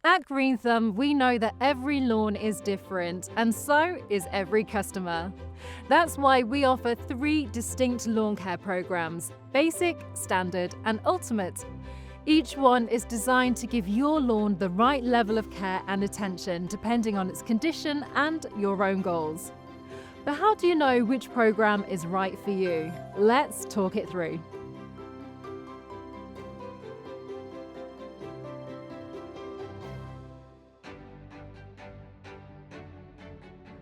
At Green Thumb, we know that every lawn is different, and so is every customer. That's why we offer 3 distinct lawn care programs: Basic, Standard, and Ultimate. Each one is designed to give your lawn the right level of care and attention depending on its condition and your own goals. But how do you know which program is right for you? Let's talk it through.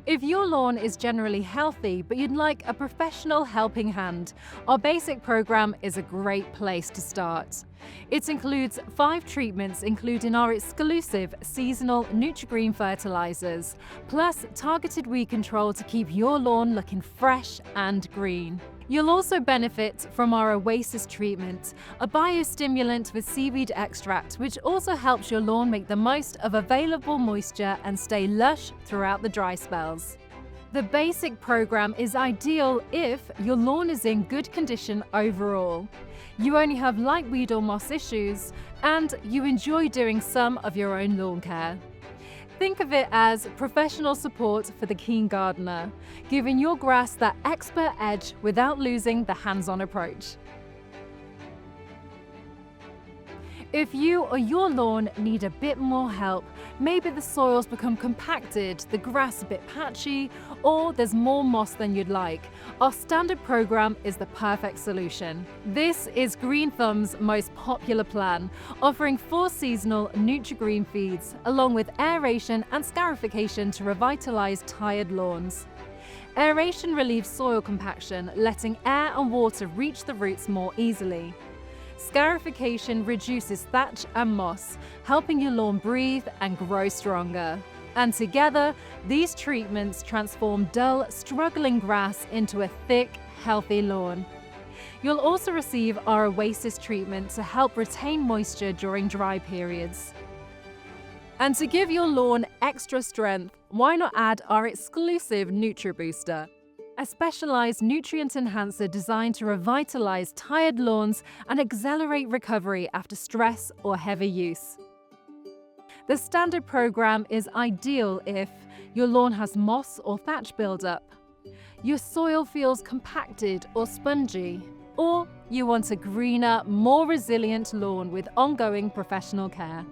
If your lawn is generally healthy, but you'd like a professional helping hand, our basic program is a great place to start. It includes 5 treatments, including our exclusive seasonal Nutri-Green fertilizers, plus targeted weed control to keep your lawn looking fresh and green. You'll also benefit from our Oasis treatment, a biostimulant with seaweed extract, which also helps your lawn make the most of available moisture and stay lush throughout the dry spells. The basic program is ideal if your lawn is in good condition overall, you only have light weed or moss issues, and you enjoy doing some of your own lawn care. Think of it as professional support for the keen gardener, giving your grass that expert edge without losing the hands-on approach. If you or your lawn need a bit more help, maybe the soil's become compacted, the grass a bit patchy, or there's more moss than you'd like, our standard program is the perfect solution. This is Green Thumb's most popular plan, offering 4 seasonal Nutri-Green feeds, along with aeration and scarification to revitalize tired lawns. Aeration relieves soil compaction, letting air and water reach the roots more easily. Scarification reduces thatch and moss, helping your lawn breathe and grow stronger. And together, these treatments transform dull, struggling grass into a thick, healthy lawn. You'll also receive our Oasis treatment to help retain moisture during dry periods. And to give your lawn extra strength, why not add our exclusive Nutri Booster, a specialized nutrient enhancer designed to revitalize tired lawns and accelerate recovery after stress or heavy use. The standard program is ideal if your lawn has moss or thatch buildup, your soil feels compacted or spongy, or you want a greener, more resilient lawn with ongoing professional care.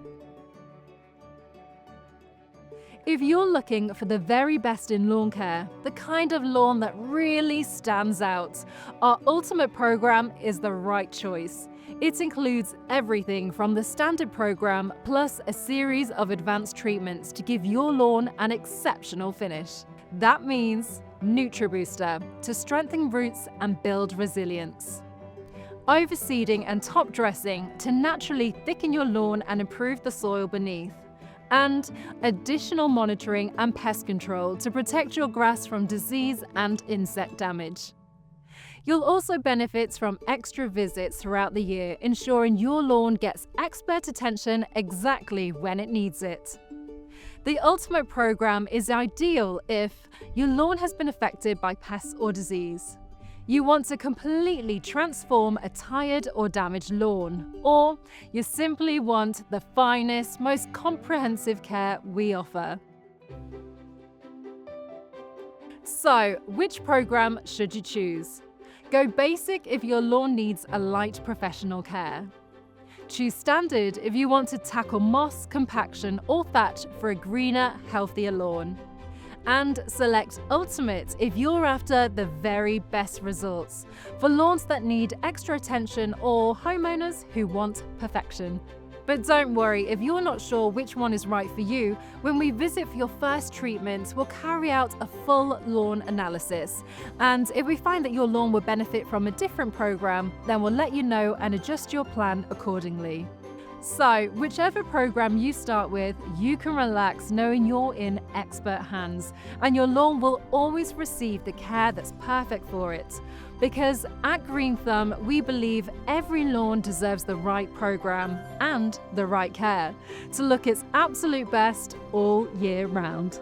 If you're looking for the very best in lawn care, the kind of lawn that really stands out, our Ultimate program is the right choice. It includes everything from the standard program plus a series of advanced treatments to give your lawn an exceptional finish. That means Nutri Booster to strengthen roots and build resilience, overseeding and top dressing to naturally thicken your lawn and improve the soil beneath, and additional monitoring and pest control to protect your grass from disease and insect damage. You'll also benefit from extra visits throughout the year, ensuring your lawn gets expert attention exactly when it needs it. The Ultimate program is ideal if your lawn has been affected by pests or disease, you want to completely transform a tired or damaged lawn, or you simply want the finest, most comprehensive care we offer. So, which program should you choose? Go basic if your lawn needs a light professional care. Choose standard if you want to tackle moss, compaction, or thatch for a greener, healthier lawn. And select Ultimate if you're after the very best results for lawns that need extra attention or homeowners who want perfection. But don't worry, if you're not sure which one is right for you, when we visit for your first treatment, we'll carry out a full lawn analysis. And if we find that your lawn will benefit from a different program, then we'll let you know and adjust your plan accordingly. So, whichever program you start with, you can relax knowing you're in expert hands, and your lawn will always receive the care that's perfect for it. Because at Green Thumb, we believe every lawn deserves the right program and the right care to look its absolute best all year round.